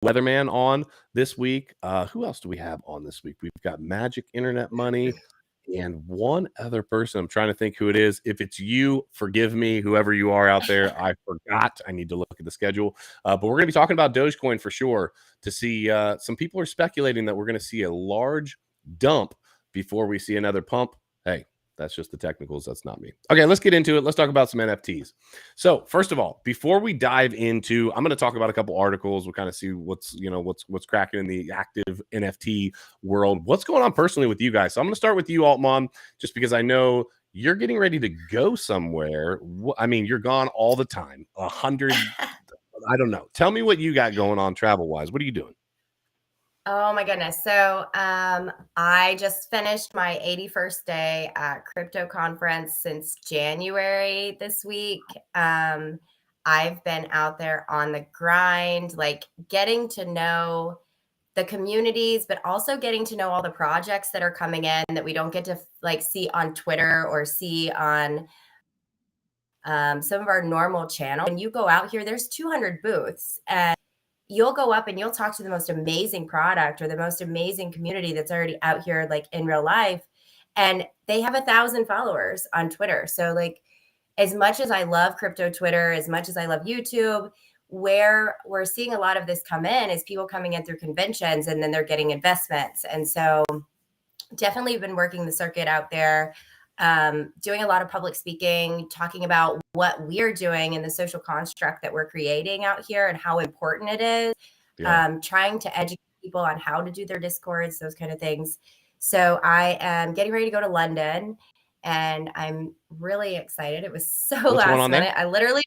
Weatherman on this week. Who else do we have on this week? We've got Magic Internet Money and one other person. I'm trying to think who it is. If it's you, forgive me, whoever you are out there. I forgot. I need to look at the schedule. But we're going to be talking about Dogecoin for sure to see. Some people are speculating that we're going to see a large dump before we see another pump. Hey, that's just the technicals. That's not me. Okay, let's get into it. Let's talk about some NFTs. So first of all, before we dive into, I'm going to talk about a couple articles. We'll kind of see what's cracking in the active NFT world. What's going on personally with you guys? So I'm going to start with you, Altmom, just because I know you're getting ready to go somewhere. I mean, you're gone all the time. 100. I don't know. Tell me what you got going on travel wise. What are you doing? Oh my goodness. So I just finished my 81st day at crypto conference since January this week. I've been out there on the grind, like getting to know the communities, but also getting to know all the projects that are coming in that we don't get to like see on Twitter or see on some of our normal channels. When you go out here, there's 200 booths, and you'll go up and you'll talk to the most amazing product or the most amazing community that's already out here, like in real life. And they have 1,000 followers on Twitter. So like, as much as I love crypto Twitter, as much as I love YouTube, where we're seeing a lot of this come in is people coming in through conventions and then they're getting investments. And so definitely been working the circuit out there, doing a lot of public speaking, talking about what we're doing in the social construct that we're creating out here and how important it is, trying to educate people on how to do their discords, those kind of things. So I am getting ready to go to London and I'm really excited. It was so last minute. I literally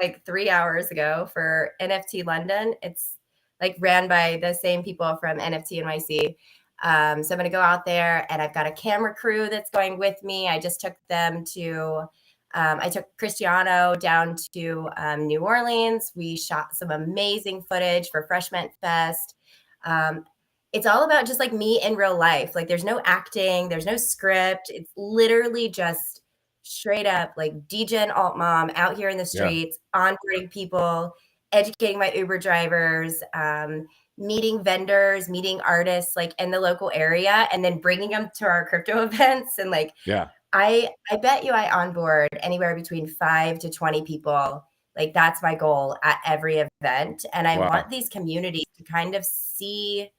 like 3 hours ago for NFT London. It's like ran by the same people from NFT NYC. So I'm going to go out there and I've got a camera crew that's going with me. I just took them to, I took Cristiano down to New Orleans. We shot some amazing footage for Freshman Fest. It's all about just like me in real life. Like there's no acting, there's no script. It's literally just straight up like DJ and Altmom out here in the streets, onboarding people, educating my Uber drivers, meeting vendors, meeting artists like in the local area, and then bringing them to our crypto events. And like, I bet you I onboard anywhere between 5 to 20 people. Like that's my goal at every event. And I want these communities to kind of see,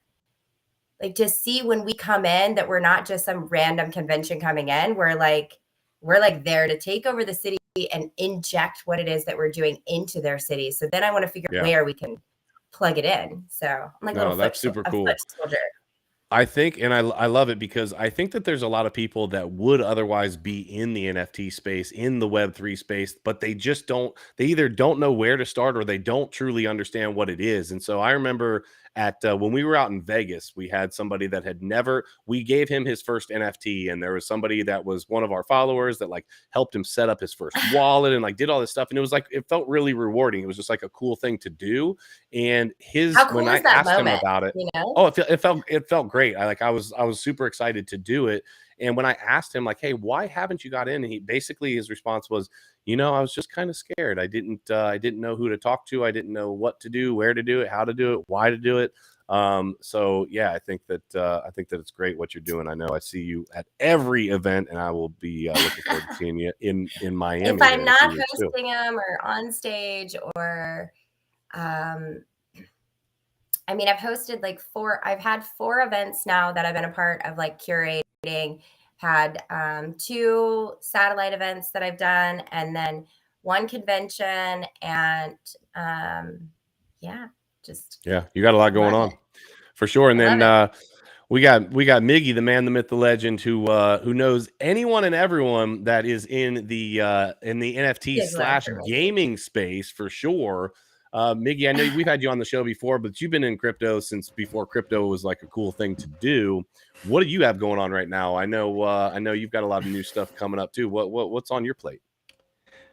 like to see when we come in that we're not just some random convention coming in. We're like there to take over the city and inject what it is that we're doing into their city. So then I want to figure out where we can plug it in. So I'm like, that's super cool. I think, and I love it because I think that there's a lot of people that would otherwise be in the NFT space, in the Web3 space, but they just don't, they either don't know where to start or they don't truly understand what it is. And so I remember at when we were out in Vegas, we had somebody that had never, we gave him his first NFT, and there was somebody that was one of our followers that like helped him set up his first wallet and like did all this stuff. And it was like, it felt really rewarding. It was just like a cool thing to do. And his, when I asked him about it, it felt great. I was super excited to do it. And when I asked him like, hey, why haven't you got in? And he basically, his response was, I was just kind of scared. I didn't know who to talk to. I didn't know what to do, where to do it, how to do it, why to do it. So yeah, I think that it's great what you're doing. I know I see you at every event, and I will be looking forward to seeing you in Miami. If I'm not hosting them or on stage or, I mean, I've hosted like I've had 4 events now that I've been a part of, like curating, had 2 satellite events that I've done, and then 1 convention. And you got a lot going on for sure. And then we got Miggy, the man, the myth, the legend, who knows anyone and everyone that is in the NFT / gaming space for sure. Miggy, I know we've had you on the show before, but you've been in crypto since before crypto was like a cool thing to do. What do you have going on right now? I know you've got a lot of new stuff coming up too. What's on your plate?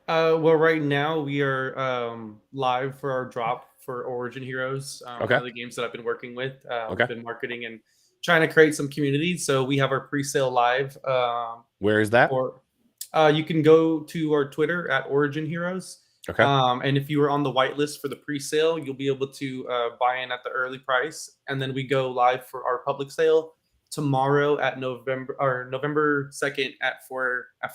Well, right now we are live for our drop for Origin Heroes. One of the games that I've been working with. We've been marketing and trying to create some communities. So we have our pre-sale live. Where is that? You can go to our Twitter at Origin Heroes. Okay. And if you were on the whitelist for the pre-sale, you'll be able to buy in at the early price, and then we go live for our public sale tomorrow at November 2nd at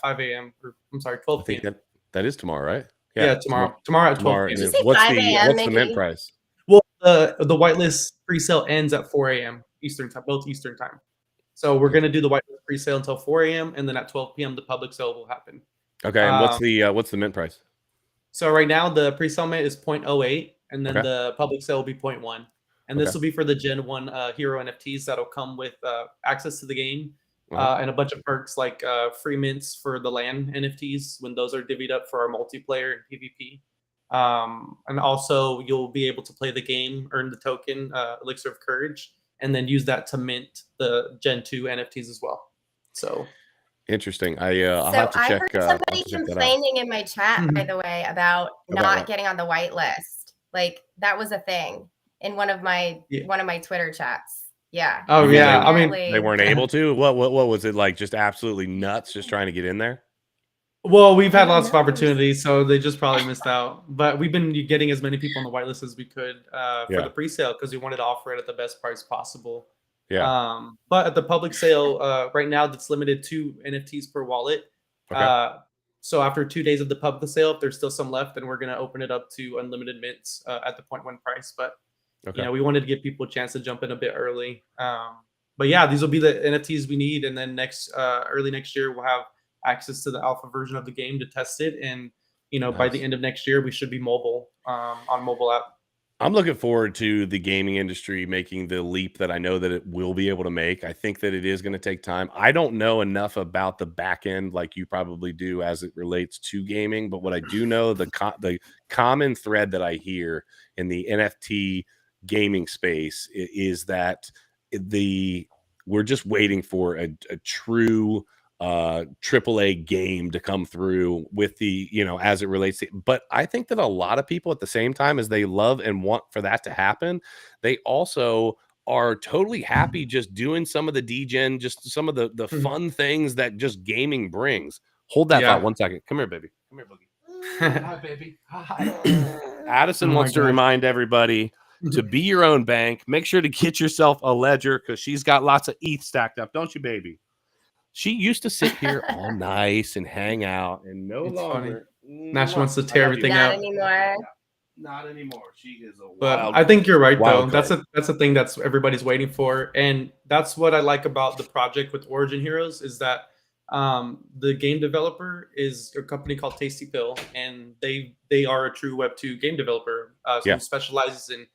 5 a.m. or I'm sorry, I 12 think p.m. that is tomorrow, right? Yeah, Yeah, tomorrow at 12 tomorrow. Did And you p.m. then say 5 a.m., what's the mint Miggy? price? Well, the whitelist pre-sale ends at 4 a.m. Eastern time, both Eastern time. So we're gonna do the whitelist pre-sale until 4 a.m. and then at 12 p.m. the public sale will happen. Okay, and what's the mint price? So right now the pre-sale mint is 0.08, and then Okay. the public sale will be 0.1. And this will be for the Gen 1 hero NFTs that'll come with access to the game and a bunch of perks like free mints for the land NFTs when those are divvied up for our multiplayer and PvP. And also you'll be able to play the game, earn the token Elixir of Courage, and then use that to mint the Gen 2 NFTs as well. So interesting. I'll So have to I check. heard somebody complaining in my chat, by the way, about not getting on the whitelist. Like that was a thing in one of my Twitter chats. Yeah. Oh yeah. I mean, they weren't able to. What was it like? Just absolutely nuts, just trying to get in there. Well, we've had lots of opportunities, so they just probably missed out. But we've been getting as many people on the whitelist as we could for the pre-sale because we wanted to offer it at the best price possible. Yeah. But at the public sale right now, that's limited to NFTs per wallet. Okay. So after 2 days of the public sale, if there's still some left, then we're going to open it up to unlimited mints at the 0.1 price. But you know, we wanted to give people a chance to jump in a bit early. But yeah, these will be the NFTs we need, and then early next year we'll have access to the alpha version of the game to test it, and you know, by the end of next year we should be mobile on mobile app. I'm looking forward to the gaming industry making the leap that I know that it will be able to make. I think that it is going to take time. I don't know enough about the back end like you probably do as it relates to gaming, but what I do know, the common thread that I hear in the NFT gaming space is that we're just waiting for a true AAA game to come through with the, you know, as it relates to, but I think that a lot of people at the same time as they love and want for that to happen, they also are totally happy just doing some of the degen, just some of the fun things that just gaming brings. Hold that thought 1 second. Come here, baby. Come here, Boogie. Hi, baby. Hi. Addison wants to remind everybody to be your own bank. Make sure to get yourself a ledger because she's got lots of ETH stacked up, don't you, baby? She used to sit here all nice and hang out, and no longer. Now she wants to tear everything out. Not anymore. Not anymore. She is a but wild. I think you're right though. Card. That's a thing that's everybody's waiting for, and that's what I like about the project with Origin Heroes is that the game developer is a company called Tasty Pill, and they are a true Web 2 game developer who specializes in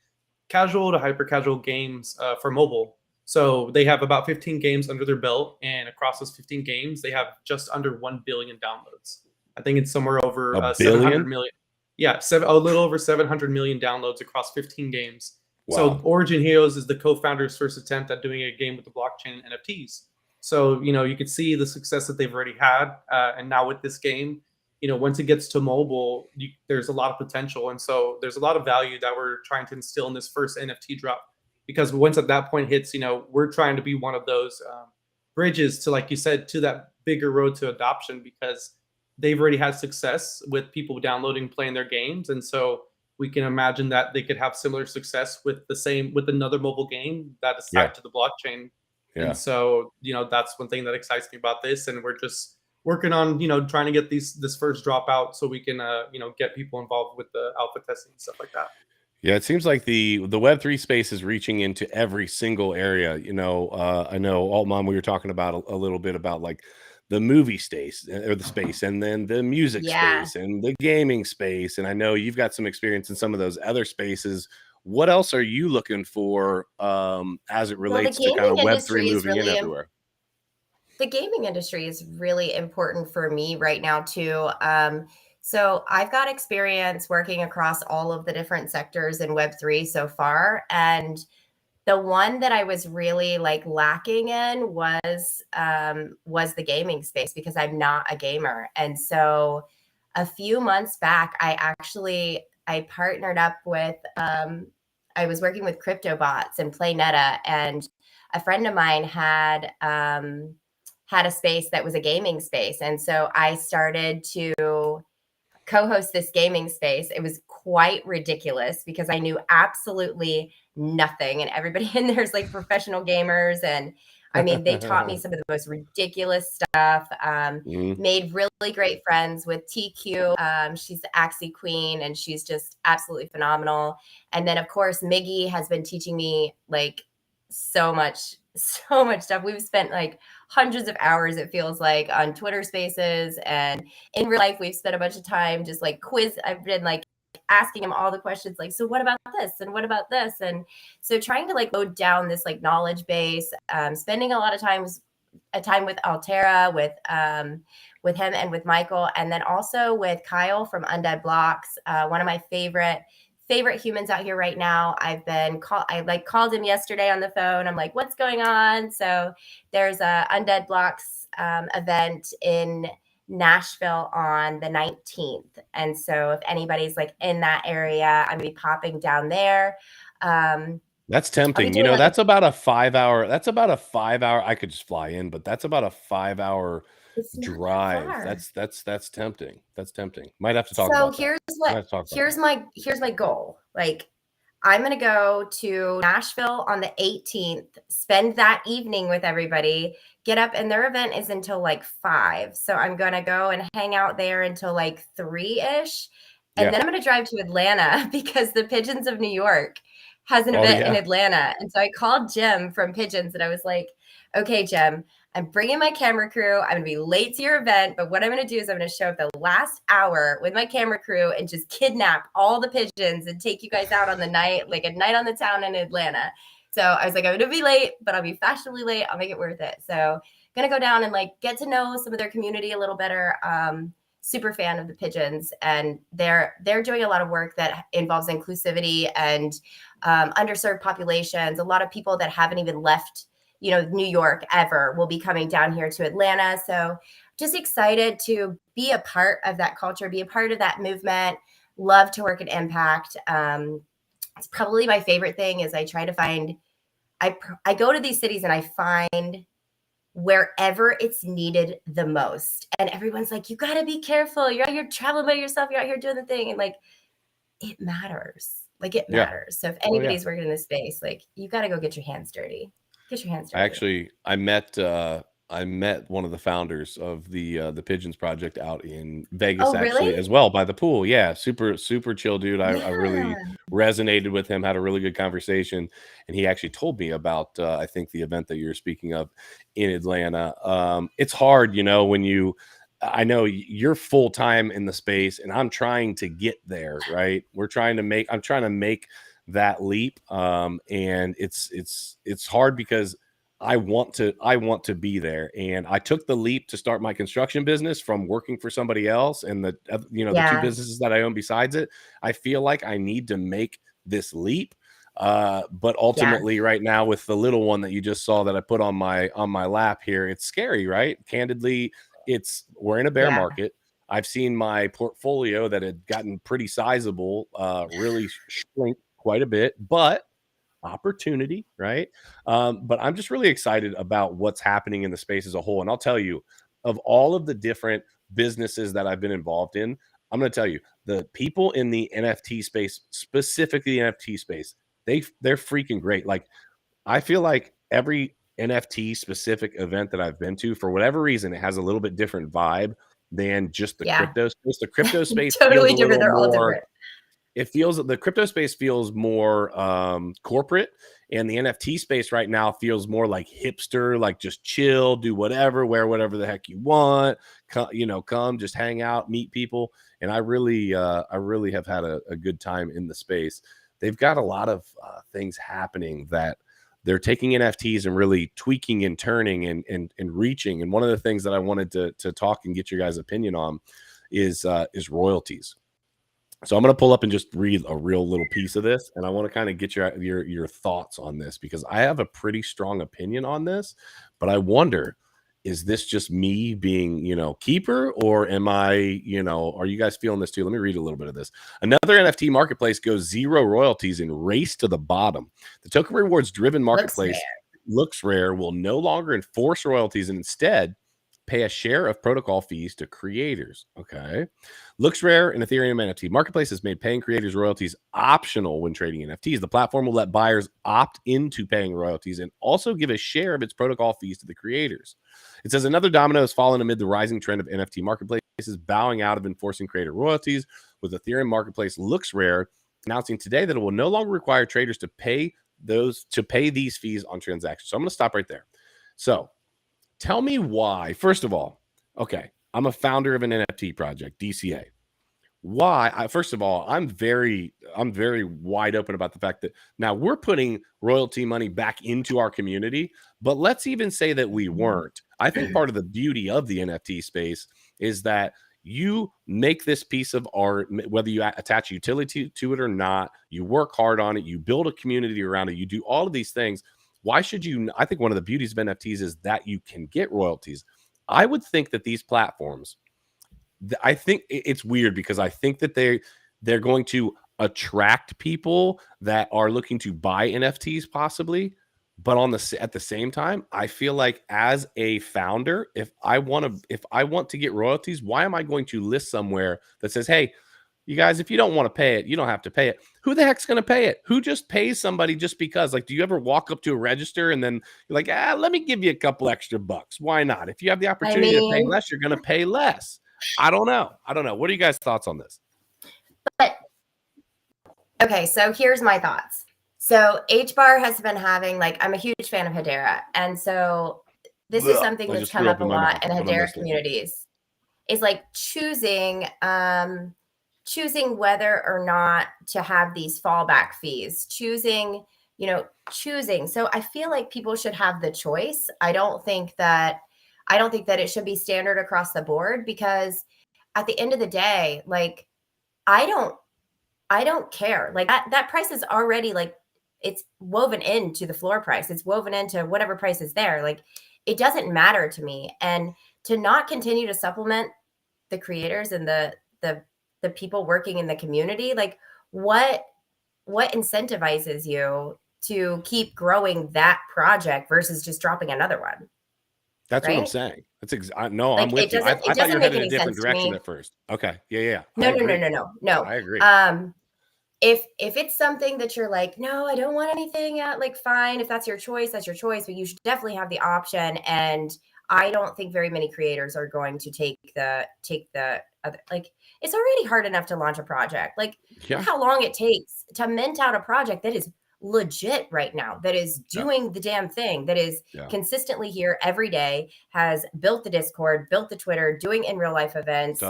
casual to hyper casual games for mobile. So they have about 15 games under their belt, and across those 15 games, they have just under 1 billion downloads. I think it's somewhere over 700 million. Yeah, a little over 700 million downloads across 15 games. Wow. So Origin Heroes is the co-founder's first attempt at doing a game with the blockchain and NFTs. So, you know, you could see the success that they've already had. And now with this game, you know, once it gets to mobile, there's a lot of potential. And so there's a lot of value that we're trying to instill in this first NFT drop. Because once at that point hits, you know, we're trying to be one of those bridges to, like you said, to that bigger road to adoption, because they've already had success with people downloading, playing their games. And so we can imagine that they could have similar success with another mobile game that is tied to the blockchain. Yeah. And so, you know, that's one thing that excites me about this. And we're just working on, you know, trying to get this first drop out so we can, you know, get people involved with the alpha testing and stuff like that. Yeah, it seems like the Web3 space is reaching into every single area. You know, I know Altmom, we were talking about a little bit about like the movie space or the space, and then the music space and the gaming space. And I know you've got some experience in some of those other spaces. What else are you looking for as it relates to kind of Web3 moving in everywhere? The gaming industry is really important for me right now too. So I've got experience working across all of the different sectors in Web3 so far. And the one that I was really like lacking in was the gaming space, because I'm not a gamer. And so a few months back, I partnered up with, I was working with CryptoBots and PlayNeta, and a friend of mine had a space that was a gaming space. And so I started to co-host this gaming space. It was quite ridiculous because I knew absolutely nothing, and everybody in there is like professional gamers. And I mean, they taught me some of the most ridiculous stuff. Made really great friends with TQ. She's the Axie Queen, and she's just absolutely phenomenal. And then, of course, Miggy has been teaching me like so much stuff. We've spent like hundreds of hours, it feels like, on Twitter Spaces, and in real life, we've spent a bunch of time just like I've been like asking him all the questions, like, so what about this and what about this? And so trying to like load down this like knowledge base, spending a lot of time with Altera, with him and with Michael, and then also with Kyle from Undead Blocks, one of my favorite humans out here right now. I called him yesterday on the phone. I'm like, what's going on? So there's a Undead Blocks event in Nashville on the 19th. And so if anybody's like in that area, I'm gonna be popping down there. That's tempting. You know, that's about a 5 hour. I could just fly in, but that's about a 5 hour drive. That's tempting. That's tempting. Might have to talk about that. Here's my goal. Like, I'm going to go to Nashville on the 18th, spend that evening with everybody, get up, and their event is until like 5. So I'm going to go and hang out there until like 3-ish. And then I'm going to drive to Atlanta because the Pigeons of New York has an event in Atlanta. And so I called Jim from Pigeons, and I was like, okay, Jim, I'm bringing my camera crew. I'm going to be late to your event, but what I'm going to do is I'm going to show up the last hour with my camera crew and just kidnap all the pigeons and take you guys out on the night, like a night on the town in Atlanta. So I was like, I'm going to be late, but I'll be fashionably late. I'll make it worth it. So going to go down and like get to know some of their community a little better. Super fan of the Pigeons, and they're doing a lot of work that involves inclusivity and underserved populations. A lot of people that haven't even left New York ever will be coming down here to Atlanta. So just excited to be a part of that culture, be a part of that movement. Love to work at Impact. It's probably my favorite thing is I try to find, I go to these cities and I find wherever it's needed the most. And everyone's like, you got to be careful. You're out here traveling by yourself. You're out here doing the thing. And like, it matters. Like, it matters. So if anybody's working in this space, like, you got to go get your hands dirty. Get your hands dirty. Actually, I met one of the founders of the Pigeons project out in Vegas, actually, as well, by the pool. Yeah, super chill dude. I really resonated with him, had a really good conversation, and he actually told me about I think the event that you're speaking of in Atlanta. It's hard, when I know you're full time in the space, and I'm trying to get there, right? I'm trying to make that leap, and it's hard because I want to be there. And I took the leap to start my construction business from working for somebody else, and the 2 businesses that I own besides it. I feel like I need to make this leap, but ultimately right now, with the little one that you just saw that I put on my lap here, it's scary, right? Candidly, we're in a bear market. I've seen my portfolio that had gotten pretty sizable really shrink quite a bit, but opportunity, right? But I'm just really excited about what's happening in the space as a whole. And I'll tell you, of all of the different businesses that I've been involved in, I'm going to tell you, the people in the NFT space, specifically the NFT space, they're freaking great. Like, I feel like every NFT specific event that I've been to, for whatever reason, it has a little bit different vibe than just the crypto space. The crypto space totally different. They're all different. The crypto space feels more corporate, and the NFT space right now feels more like hipster, like just chill, do whatever, wear whatever the heck you want, come just hang out, meet people. And I really have had a good time in the space. They've got a lot of things happening that they're taking NFTs and really tweaking and turning and reaching. And one of the things that I wanted to talk and get your guys' opinion on is royalties. So I'm going to pull up and just read a real little piece of this, and I want to kind of get your thoughts on this, because I have a pretty strong opinion on this, but I wonder, is this just me being, keeper, or am I, are you guys feeling this too? Let me read a little bit of this. Another NFT marketplace goes 0 royalties and race to the bottom. The token rewards driven marketplace looks rare, will no longer enforce royalties and instead pay a share of protocol fees to creators. Okay. Looks rare in Ethereum NFT marketplace has made paying creators royalties optional when trading NFTs. The platform will let buyers opt into paying royalties and also give a share of its protocol fees to the creators. It says another domino has fallen amid the rising trend of NFT marketplaces bowing out of enforcing creator royalties, with Ethereum marketplace Looks Rare announcing today that it will no longer require traders to pay these fees on transactions. So I'm going to stop right there. So tell me why. First of all, okay, I'm a founder of an NFT project, DCA. Why? First of all, I'm very wide open about the fact that now we're putting royalty money back into our community, but let's even say that we weren't. I think part of the beauty of the NFT space is that you make this piece of art, whether you attach utility to it or not, you work hard on it, you build a community around it, you do all of these things. Why should you? I think one of the beauties of NFTs is that you can get royalties. I would think that these platforms, I think it's weird because I think that they're going to attract people that are looking to buy NFTs possibly. But at the same time, I feel like as a founder, if I want to get royalties, why am I going to list somewhere that says, hey, you guys, if you don't want to pay it, you don't have to pay it. Who the heck's going to pay it? Who just pays somebody just because? Like, do you ever walk up to a register and then you're like, let me give you a couple extra bucks? Why not? If you have the opportunity to pay less, you're going to pay less. I don't know. What are you guys' thoughts on this? But okay, so here's my thoughts. So HBAR has been having, like, I'm a huge fan of Hedera. And so this is something that's come up a lot in Hedera communities. Is like choosing whether or not to have these fallback fees, choosing. So I feel like people should have the choice. I don't think that it should be standard across the board, because at the end of the day, like, I don't care. Like that price is already, like, it's woven into the floor price. It's woven into whatever price is there. Like, it doesn't matter to me. And to not continue to supplement the creators and the people working in the community, like, what incentivizes you to keep growing that project versus just dropping another one? That's right? What I'm saying. That's no, like, I'm with you. I thought you were heading in a different direction at first. Okay. Yeah. No. I agree. If it's something that you're like, no, I don't want anything, like, fine. If that's your choice, that's your choice. But you should definitely have the option. And I don't think very many creators are going to take the other. Like, it's already hard enough to launch a project. Like, look how long it takes to mint out a project that is legit right now, that is doing the damn thing, that is consistently here every day, has built the Discord, built the Twitter, doing in real life events,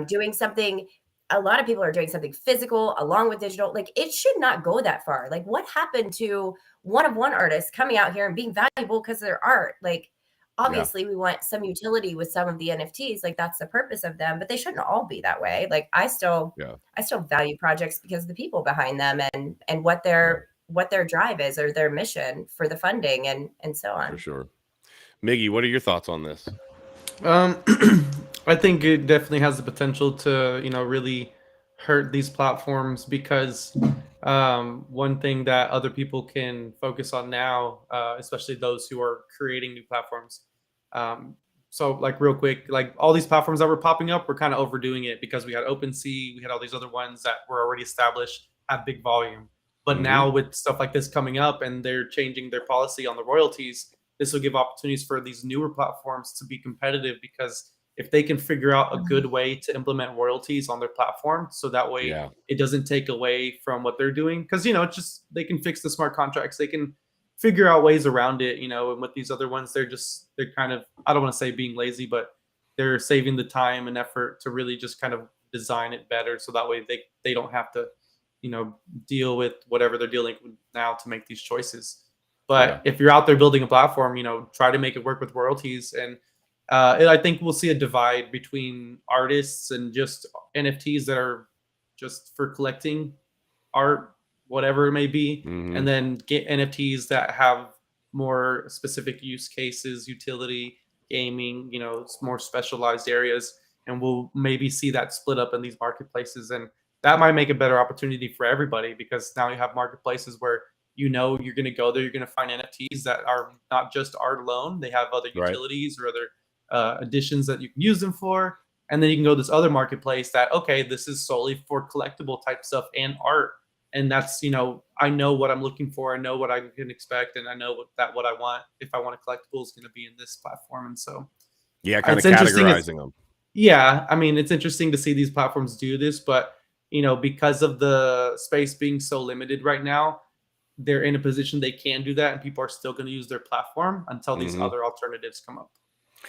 doing something. A lot of people are doing something physical along with digital. Like, it should not go that far. Like, what happened to one artists coming out here and being valuable because of their art? Like, obviously we want some utility with some of the NFTs. Like, that's the purpose of them, but they shouldn't all be that way. Like, I still value projects because of the people behind them and what their drive is, or their mission for the funding and so on. For sure. Miggy, what are your thoughts on this? I think it definitely has the potential to, really hurt these platforms, because one thing that other people can focus on now, especially those who are creating new platforms. So, like, real quick, like, all these platforms that were popping up, we're kind of overdoing it because we had OpenSea, we had all these other ones that were already established, have big volume. But now with stuff like this coming up and they're changing their policy on the royalties, this will give opportunities for these newer platforms to be competitive, because if they can figure out a good way to implement royalties on their platform, so that way it doesn't take away from what they're doing. Because, it's just, they can fix the smart contracts. They can figure out ways around it, and with these other ones, they're kind of, I don't want to say being lazy, but they're saving the time and effort to really just kind of design it better. So that way they don't have to, deal with whatever they're dealing with now to make these choices. But if you're out there building a platform, try to make it work with royalties. And I think we'll see a divide between artists and just NFTs that are just for collecting art, whatever it may be, and then get NFTs that have more specific use cases, utility, gaming, more specialized areas. And we'll maybe see that split up in these marketplaces. And that might make a better opportunity for everybody, because now you have marketplaces where you're going to go there, you're going to find NFTs that are not just art alone. They have other utilities or other additions that you can use them for. And then you can go to this other marketplace that, okay, this is solely for collectible type stuff and art. And that's, you know, I know what I'm looking for. I know what I can expect. And I know what I want, if I want a collectible, is going to be in this platform. And so, yeah, kind of categorizing them. Yeah. I mean, it's interesting to see these platforms do this, but, you know, because of the space being so limited right now, they're in a position they can do that. And people are still going to use their platform until these other alternatives come up.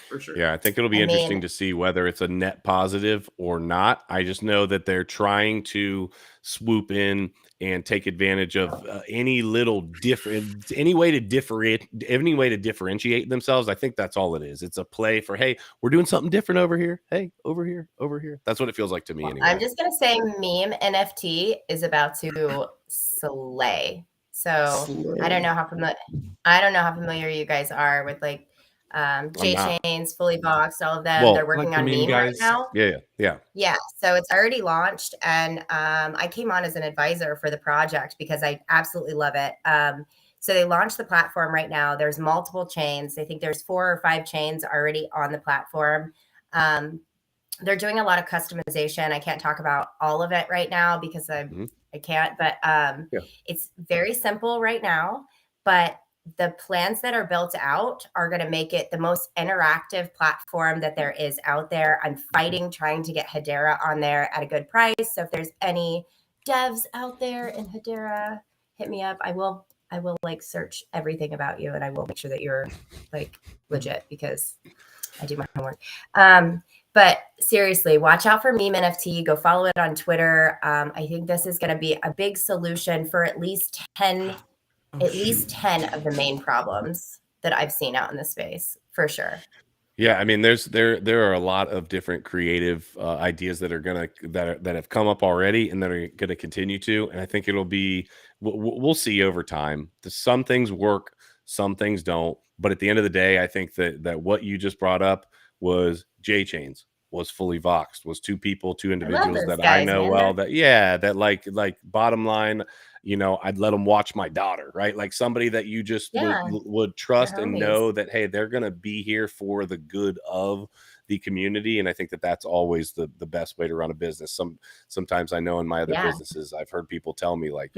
For sure. Yeah, I think it'll be interesting to see whether it's a net positive or not. I just know that they're trying to swoop in and take advantage of any way to differentiate themselves. I think that's all it is. It's a play for, hey, we're doing something different over here. Hey, over here. That's what it feels like to me anyway. I'm just gonna say, meme NFT is about to slay. So I don't know how familiar you guys are with like J-Chains, Fully Boxed, all of them. Well, they're working on meme right now. Yeah. So it's already launched, and I came on as an advisor for the project because I absolutely love it. So they launched the platform right now. There's multiple chains. I think there's 4 or 5 chains already on the platform. They're doing a lot of customization. I can't talk about all of it right now because I can't, but it's very simple right now. But the plans that are built out are going to make it the most interactive platform that there is out there. I'm trying to get Hedera on there at a good price. So if there's any devs out there in Hedera, hit me up. I will like search everything about you, and I will make sure that you're like legit because I do my homework. But seriously, watch out for meme NFT. Go follow it on Twitter. I think this is going to be a big solution for at least 10 of the main problems that I've seen out in the space, for sure. Yeah, I mean, there are a lot of different creative ideas that are that have come up already and that are gonna continue to, and I think it'll be we'll see over time. Some things work, some things don't, but at the end of the day, I think that what you just brought up was J-Chains, was Fully Voxed, was 2 individuals that I know well, that like bottom line, you know, I'd let them watch my daughter, right? Like somebody that you just would trust and know that, hey, they're going to be here for the good of the community. And I think that that's always the best way to run a business. Sometimes I know in my other businesses, I've heard people tell me like,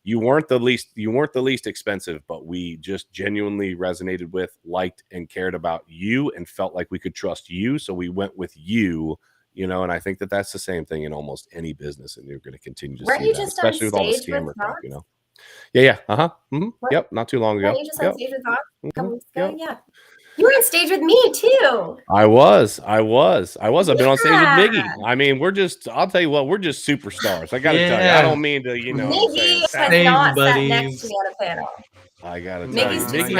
you weren't the least expensive, but we just genuinely resonated with, liked, and cared about you and felt like we could trust you. So we went with you. You know, and I think that that's the same thing in almost any business, and you're going to continue to see that, especially with all the scammer stuff, you know. Yep, not too long ago. Were you just on stage with Vox a couple weeks ago? Yeah. You were on stage with me too. I was. I've been on stage with Miggy. I mean, I'll tell you what, we're just superstars. I got to tell you, I don't mean to, you know. Miggy has not sat next to me on a panel. I got to tell you, Miggy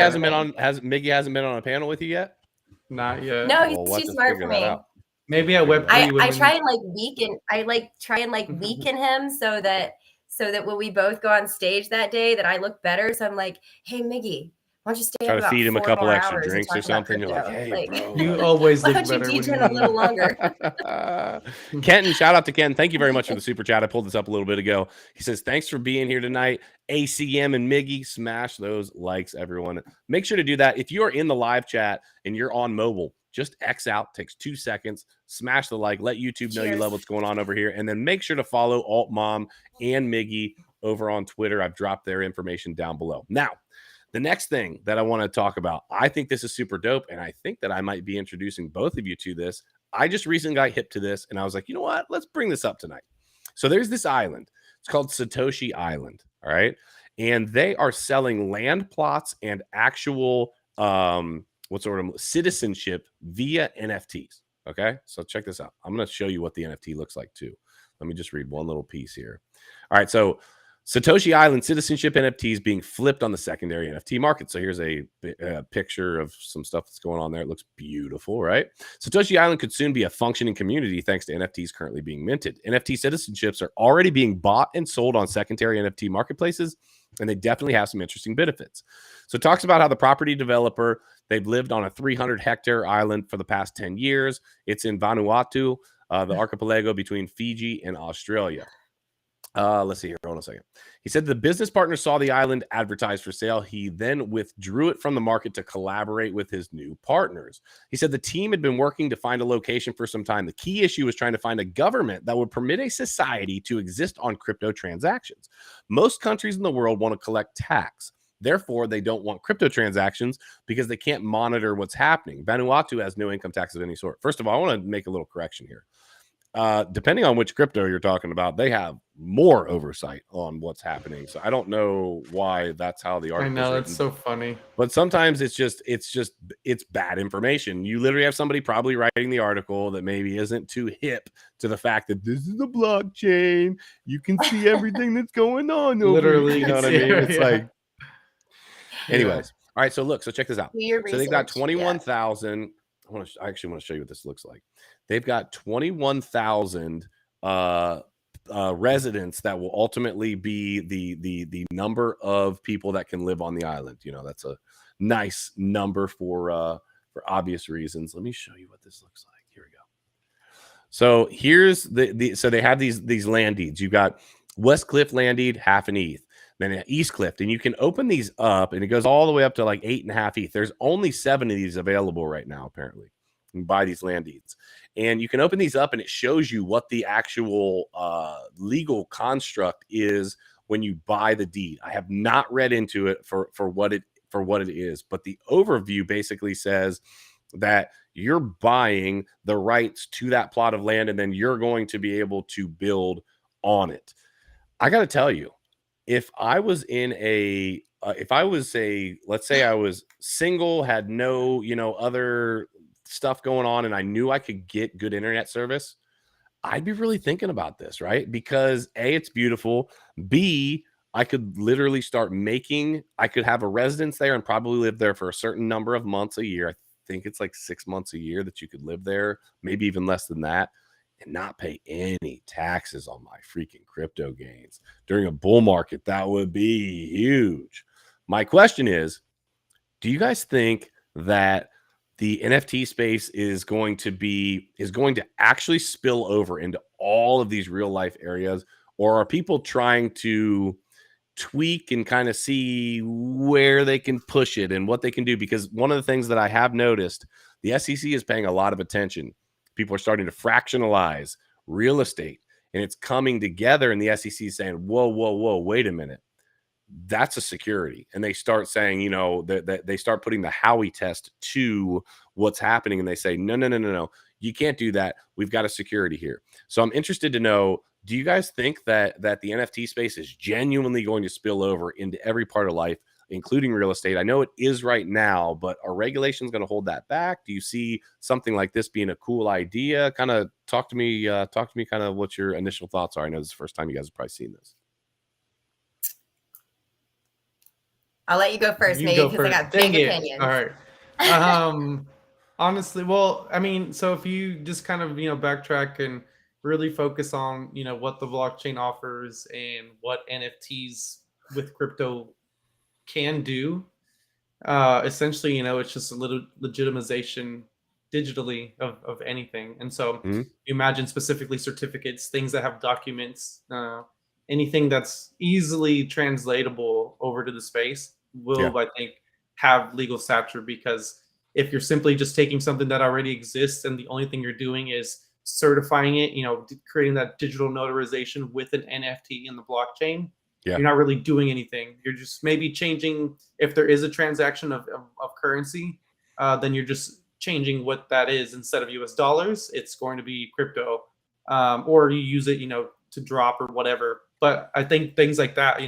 hasn't been on a panel with you yet? Not yet. No, he's too smart for me. Maybe at Web3. I try and weaken him so that when we both go on stage that day that I look better. So I'm like, hey Miggy, why don't you stay try up to feed him a couple extra drinks or something? You're like, hey, bro. You always look better. Why don't you DJ a little longer? Kenton, shout out to Ken. Thank you very much for the super chat. I pulled this up a little bit ago. He says, thanks for being here tonight. ACM and Miggy, smash those likes, everyone. Make sure to do that. If you are in the live chat and you're on mobile, just X out, takes 2 seconds, smash the like, let YouTube know you love what's going on over here, and then make sure to follow Altmom and Miggy over on Twitter. I've dropped their information down below. Now, the next thing that I want to talk about, I think this is super dope, and I think that I might be introducing both of you to this. I just recently got hip to this, and I was like, you know what? Let's bring this up tonight. So there's this island. It's called Satoshi Island, all right? And they are selling land plots and actual citizenship via NFTs. Okay, so check this out. I'm going to show you what the NFT looks like too. Let me just read one little piece here. All right, so Satoshi Island citizenship NFTs being flipped on the secondary NFT market. So here's a picture of some stuff that's going on there. It looks beautiful, right? Satoshi Island could soon be a functioning community thanks to NFTs currently being minted. NFT citizenships are already being bought and sold on secondary NFT marketplaces, and they definitely have some interesting benefits. So it talks about how the property developer, they've lived on a 300-hectare island for the past 10 years. It's in Vanuatu, the archipelago between Fiji and Australia. Let's see here. Hold on a second. He said the business partner saw the island advertised for sale. He then withdrew it from the market to collaborate with his new partners. He said the team had been working to find a location for some time. The key issue was trying to find a government that would permit a society to exist on crypto transactions. Most countries in the world want to collect tax. Therefore, they don't want crypto transactions because they can't monitor what's happening. Vanuatu has no income tax of any sort. First of all, I want to make a little correction here. Depending on which crypto you're talking about, they have more oversight on what's happening. So I don't know why that's how the article. I know, that's so funny. But sometimes it's bad information. You literally have somebody probably writing the article that maybe isn't too hip to the fact that this is a blockchain. You can see everything that's going on. Literally, you know what I mean? It's like, anyways. All right. So look. So check this out. So they've got 21,000. I actually want to show you what this looks like. They've got 21,000 residents that will ultimately be the number of people that can live on the island. You know, that's a nice number for obvious reasons. Let me show you what this looks like. Here we go. So here's so they have these land deeds. You've got West Cliff land deed, half an ETH. Then East Cliff, and you can open these up, and it goes all the way up to like 8.5 ETH. There's only 7 of these available right now, apparently. You can buy these land deeds, and you can open these up, and it shows you what the actual legal construct is when you buy the deed. I have not read into it for what it is, but the overview basically says that you're buying the rights to that plot of land, and then you're going to be able to build on it. I got to tell you, if I was in a, let's say I was single, had no, other stuff going on, and I knew I could get good internet service, I'd be really thinking about this, right? Because A, it's beautiful. B, I could literally start I could have a residence there and probably live there for a certain number of months a year. I think it's like 6 months a year that you could live there, maybe even less than that, and not pay any taxes on my freaking crypto gains. During a bull market, that would be huge. My question is, do you guys think that the NFT space is going to actually spill over into all of these real life areas, or are people trying to tweak and kind of see where they can push it and what they can do? Because one of the things that I have noticed, the SEC is paying a lot of attention. People are starting to fractionalize real estate, and it's coming together, and the SEC is saying, whoa, wait a minute. That's a security. And they start saying, that they start putting the Howey test to what's happening, and they say, no, you can't do that. We've got a security here. So I'm interested to know, do you guys think that the NFT space is genuinely going to spill over into every part of life, including real estate? I know it is right now, but are regulations going to hold that back? Do you see something like this being a cool idea? Kind of talk to me kind of what your initial thoughts are. I know this is the first time you guys have probably seen this. I'll let you go first, maybe, because I got big opinions. All right. Honestly, well, I mean, so if you just kind of, backtrack and really focus on, what the blockchain offers and what NFTs with crypto can do, essentially, it's just a little legitimization digitally of anything. And so you imagine specifically certificates, things that have documents, anything that's easily translatable over to the space will, I think, have legal stature, because if you're simply just taking something that already exists and the only thing you're doing is certifying it, creating that digital notarization with an NFT in the blockchain, you're not really doing anything. You're just maybe changing, if there is a transaction of currency, then you're just changing what that is. Instead of US dollars, it's going to be crypto, or you use it, to drop or whatever. But I think things like that,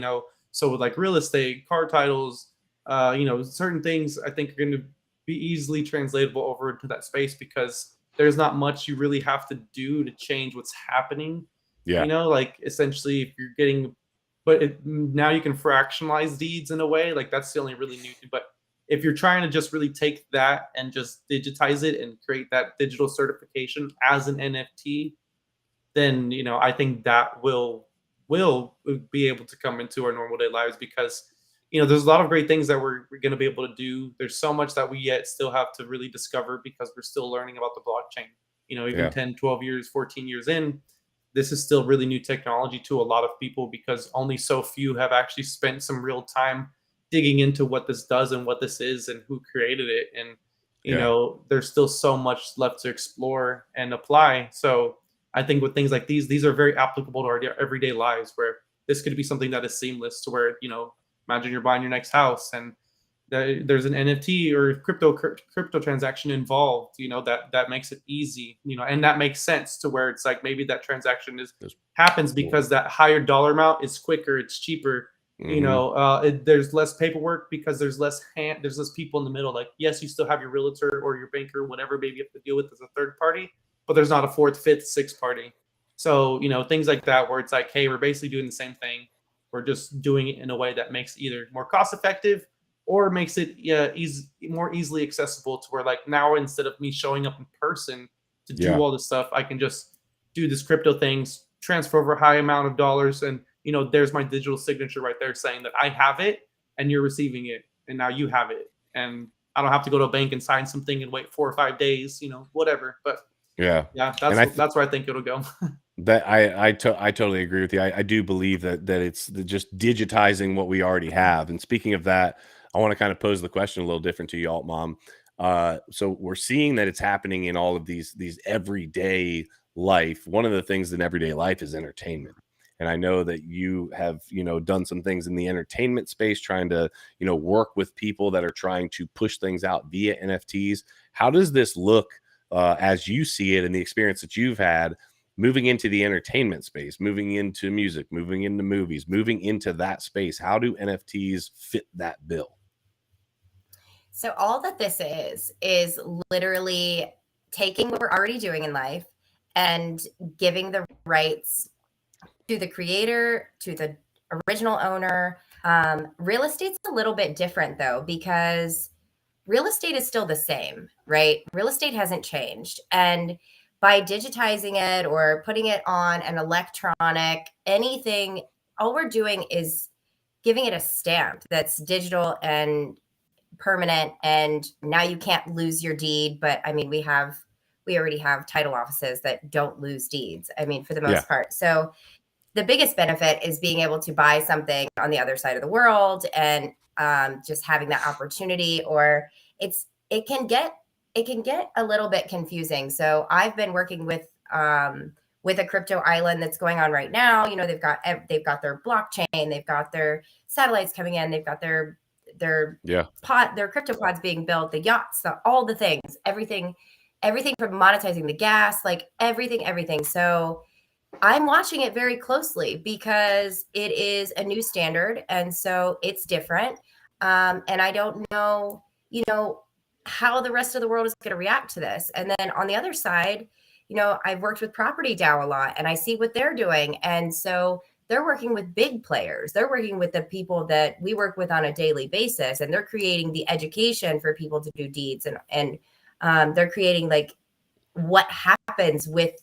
so with like real estate, car titles, certain things I think are going to be easily translatable over into that space, because there's not much you really have to do to change what's happening. Like essentially if you're getting, but now you can fractionalize deeds in a way, like that's the only really new thing. But if you're trying to just really take that and just digitize it and create that digital certification as an NFT, then, I think that will be able to come into our normal day lives, because, there's a lot of great things that we're going to be able to do. There's so much that we yet still have to really discover, because we're still learning about the blockchain, even 10, 12 years, 14 years in. this is still really new technology to a lot of people because only so few have actually spent some real time digging into what this does and what this is and who created it. And, you know, there's still so much left to explore and apply. So I think with things like these are very applicable to our everyday lives, where this could be something that is seamless to where, you know, imagine you're buying your next house and there's an NFT or crypto transaction involved, you know, that makes it easy, you know, and that makes sense to where it's like maybe that transaction happens because that higher dollar amount is quicker, it's cheaper, you know, there's less paperwork because there's less people in the middle. Like, yes, you still have your realtor or your banker, whatever, maybe you have to deal with as a third party, but there's not a fourth, fifth, sixth party. So, you know, things like that where it's like, hey, we're basically doing the same thing. We're just doing it in a way that makes either more cost effective or makes it more easily accessible to where, like, now instead of me showing up in person to do all this stuff, I can just do this crypto things, transfer over a high amount of dollars, and, you know, there's my digital signature right there saying that I have it and you're receiving it, and now you have it, and I don't have to go to a bank and sign something and wait 4 or 5 days, you know, whatever. But that's where I think it'll go. That I totally agree with you. I do believe that it's just digitizing what we already have. And speaking of that, I want to kind of pose the question a little different to you, Altmom. So we're seeing that it's happening in all of these everyday life. One of the things in everyday life is entertainment. And I know that you have, you know, done some things in the entertainment space, trying to, you know, work with people that are trying to push things out via NFTs. How does this look as you see it and the experience that you've had moving into the entertainment space, moving into music, moving into movies, moving into that space? How do NFTs fit that bill? So all that this is literally taking what we're already doing in life and giving the rights to the creator, to the original owner. Real estate's a little bit different though, because real estate is still the same, right? Real estate hasn't changed. And by digitizing it or putting it on an electronic anything, all we're doing is giving it a stamp that's digital and permanent, and now you can't lose your deed. But I mean, we already have title offices that don't lose deeds, I mean, for the most part. So the biggest benefit is being able to buy something on the other side of the world and just having that opportunity. Or it can get a little bit confusing. So I've been working with a crypto island that's going on right now. You know, they've got their blockchain, they've got their satellites coming in, they've got their crypto pods being built, the yachts, all the things, everything from monetizing the gas, like everything. So I'm watching it very closely because it is a new standard, and so it's different. And I don't know, you know, how the rest of the world is going to react to this. And then on the other side, you know, I've worked with Property DAO a lot, and I see what they're doing. And so they're working with big players. They're working with the people that we work with on a daily basis, and they're creating the education for people to do deeds, and they're creating like what happens with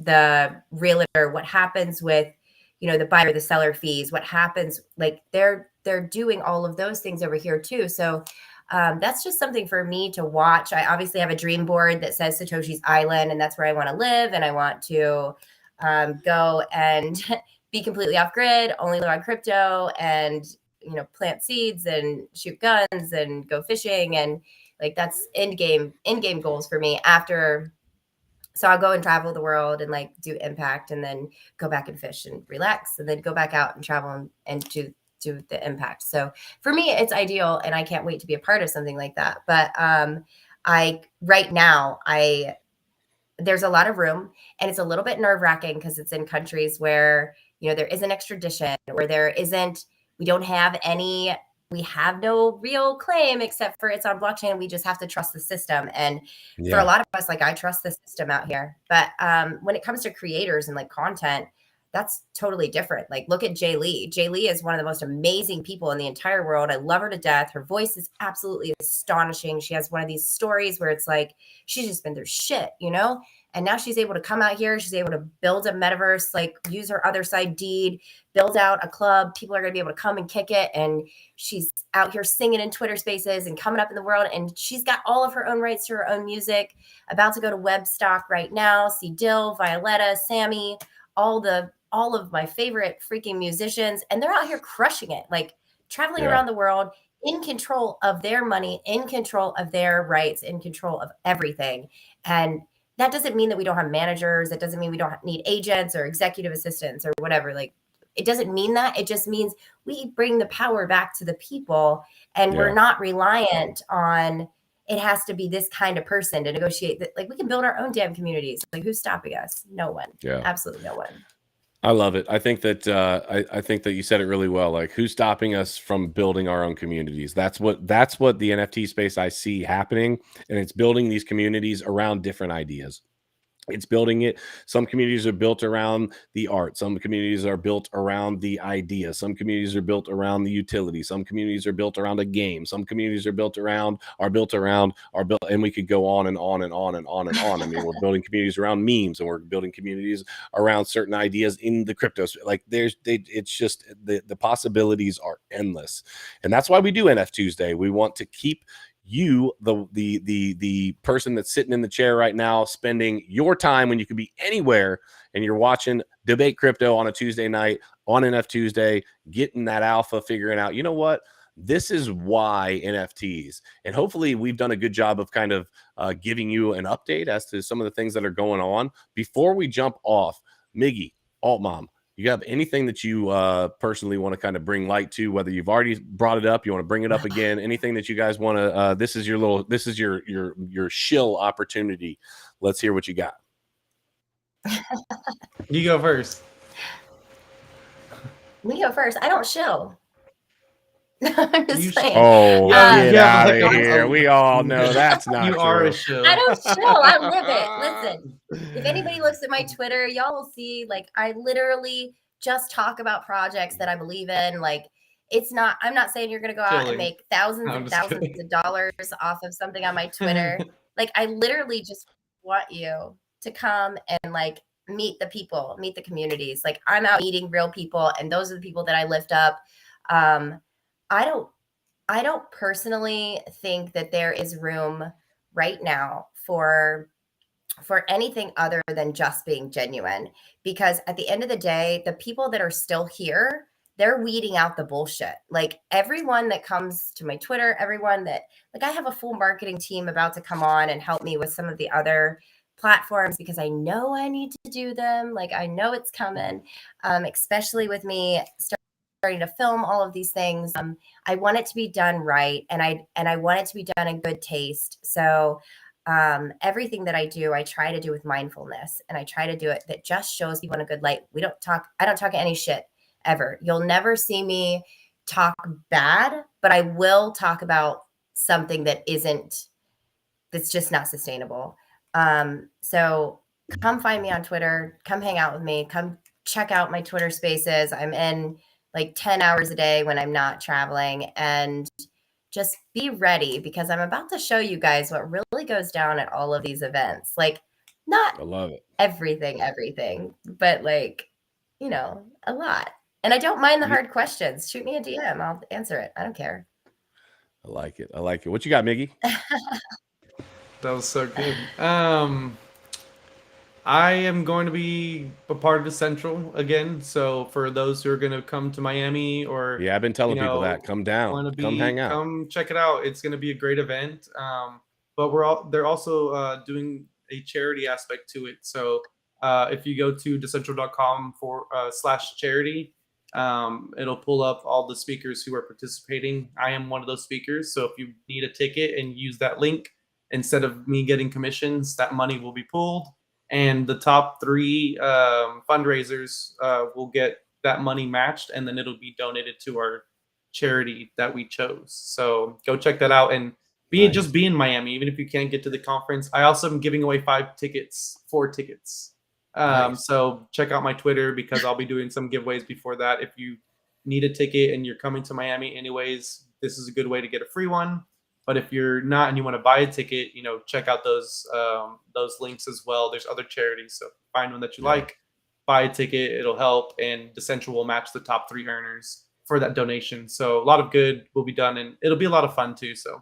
the realtor, what happens with, you know, the buyer, the seller fees, what happens, like they're doing all of those things over here too. So that's just something for me to watch. I obviously have a dream board that says Satoshi's Island, and that's where I want to live. And I want to go and be completely off grid, only live on crypto, and, you know, plant seeds and shoot guns and go fishing. And like, that's end game goals for me after. So I'll go and travel the world and like do impact, and then go back and fish and relax, and then go back out and travel and do the impact. So for me, it's ideal, and I can't wait to be a part of something like that. But right now, there's a lot of room, and it's a little bit nerve-wracking because it's in countries where, you know, there isn't extradition, or we have no real claim except for it's on blockchain. We just have to trust the system. And for a lot of us, like, I trust the system out here. But when it comes to creators and like content, that's totally different. Like, look at Jay Lee. Jay Lee is one of the most amazing people in the entire world. I love her to death. Her voice is absolutely astonishing. She has one of these stories where it's like, she's just been through shit, you know? And now she's able to come out here. She's able to build a metaverse, like use her other side deed, build out a club. People are going to be able to come and kick it. And she's out here singing in Twitter spaces and coming up in the world. And she's got all of her own rights to her own music. About to go to Webstock right now. See Dill, Violetta, Sammy, all of my favorite freaking musicians, and they're out here crushing it, like traveling around the world, in control of their money, in control of their rights, in control of everything. And that doesn't mean that we don't have managers. It doesn't mean we don't need agents or executive assistants or whatever. Like, it doesn't mean that. It just means we bring the power back to the people, and we're not reliant on it has to be this kind of person to negotiate. Like, we can build our own damn communities. Like, who's stopping us? No one. Absolutely no one. I love it. I think that I think that you said it really well. Like, who's stopping us from building our own communities? That's what the NFT space I see happening, and it's building these communities around different ideas. It's building it. Some communities are built around the art. Some communities are built around the idea. Some communities are built around the utility. Some communities are built around a game. Some communities are built around, and we could go on and on and on and on and on. I mean, we're building communities around memes, and we're building communities around certain ideas in the crypto. Like, it's just the possibilities are endless, and that's why we do NF Tuesday. We want to keep you, the person that's sitting in the chair right now, spending your time when you could be anywhere, and you're watching Debate Crypto on a Tuesday night on NF Tuesday, getting that alpha, figuring out, you know what, this is why NFTs. And hopefully we've done a good job of kind of giving you an update as to some of the things that are going on. Before we jump off, Miggy, Altmom, you have anything that you personally want to kind of bring light to, whether you've already brought it up, you want to bring it up again, anything that you guys want to, this is your shill opportunity. Let's hear what you got. You go first. Me go first. I don't shill. I'm just saying. Oh, get out of here. We all know that's not you true. Are a shill. I don't shill. I live it. Listen, if anybody looks at my Twitter, y'all will see, like, I literally just talk about projects that I believe in. Like, I'm not saying you're going to go out and make thousands and thousands of dollars off of something on my Twitter. Like, I literally just want you to come and, like, meet the people, meet the communities. Like, I'm out meeting real people, and those are the people that I lift up. I don't personally think that there is room right now for anything other than just being genuine, because at the end of the day, the people that are still here, they're weeding out the bullshit. Like, everyone that comes to my Twitter, everyone that, like, I have a full marketing team about to come on and help me with some of the other platforms, because I know I need to do them. Like, I know it's coming, especially with me starting to film all of these things. I want it to be done right, and I want it to be done in good taste. So everything that I do, I try to do with mindfulness, and I try to do it that just shows people in a good light. I don't talk any shit ever. You'll never see me talk bad, but I will talk about something that's just not sustainable. So come find me on Twitter, come hang out with me, come check out my Twitter spaces. I'm in like 10 hours a day when I'm not traveling, and just be ready, because I'm about to show you guys what really goes down at all of these events. Like, not I love it. everything, but, like, you know, a lot. And I don't mind the hard questions. Shoot me a DM. I'll answer it. I don't care. I like it. What you got, Miggy? That was so good. I am going to be a part of the Central again. So for those who are going to come to Miami, or I've been telling people that come down, come hang out, come check it out. It's going to be a great event. But they're also doing a charity aspect to it. So if you go to decentral.com/charity, it'll pull up all the speakers who are participating. I am one of those speakers. So if you need a ticket and use that link, instead of me getting commissions, that money will be pulled. And the top 3 fundraisers will get that money matched, and then it'll be donated to our charity that we chose. So go check that out, and just be in Miami, even if you can't get to the conference. I also am giving away 4 tickets. So check out my Twitter, because I'll be doing some giveaways before that. If you need a ticket and you're coming to Miami anyways, this is a good way to get a free one. But if you're not and you want to buy a ticket, check out those links as well. There's other charities, so find one that you like, buy a ticket. It'll help, and Decentral will match the top 3 earners for that donation. So a lot of good will be done, and it'll be a lot of fun too. So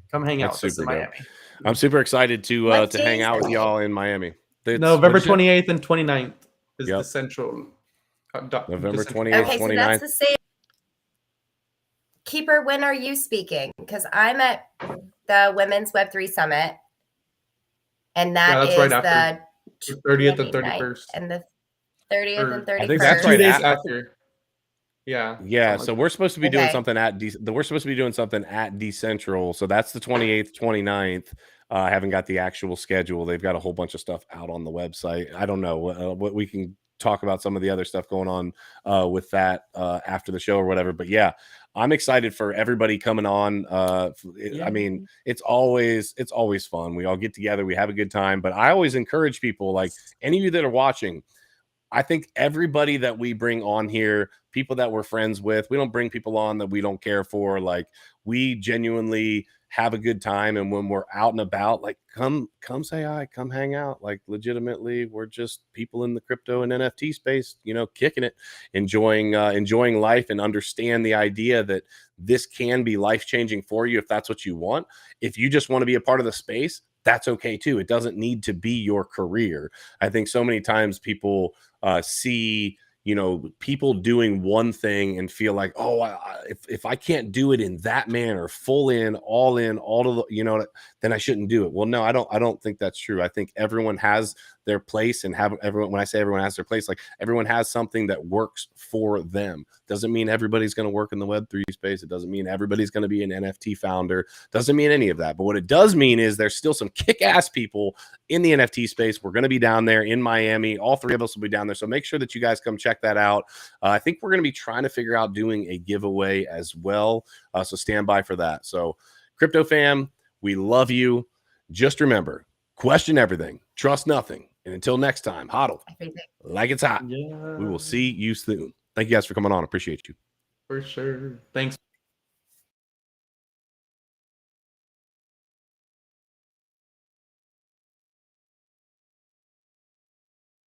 come hang out with us in Miami. I'm super excited to hang out with y'all in Miami. November 28th and 29th. is the central. November 28th, okay, 29th. so that's the same. Keeper, when are you speaking? Because I'm at the Women's Web3 Summit, and that is right after the 30th and 31st, and the 30th and 31st. I think that's 2 days after. Yeah. Yeah. So we're supposed to be doing something at we're supposed to be doing something at Decentral. So that's the 28th, 29th. I haven't got the actual schedule. They've got a whole bunch of stuff out on the website. I don't know what we can talk about some of the other stuff going on with that after the show or whatever. But yeah, I'm excited for everybody coming on. I mean, it's always fun. We all get together, we have a good time. But I always encourage people, like any of you that are watching, I think everybody that we bring on here, people that we're friends with, we don't bring people on that we don't care for. Like, we genuinely have a good time, and when we're out and about, like, come say hi, come hang out. Like, legitimately, we're just people in the crypto and NFT space, you know, kicking it, enjoying life, and understand the idea that this can be life-changing for you if that's what you want. If you just want to be a part of the space, that's okay too. It doesn't need to be your career. I think so many times people see, you know, people doing one thing and feel like, oh, if I can't do it in that manner, full in, all of the, you know, then I shouldn't do it. Well, no, I don't think that's true. I think everyone has their place, and when I say everyone has their place, like everyone has something that works for them. Doesn't mean everybody's going to work in the Web3 space. It doesn't mean everybody's going to be an NFT founder. Doesn't mean any of that. But what it does mean is there's still some kick-ass people in the NFT space. We're going to be down there in Miami. All three of us will be down there. So make sure that you guys come check that out. I think we're going to be trying to figure out doing a giveaway as well. So stand by for that. So Crypto fam, we love you. Just remember, question everything, trust nothing. And until next time, hodl like it's hot. Yeah. We will see you soon. Thank you guys for coming on. Appreciate you. For sure. Thanks.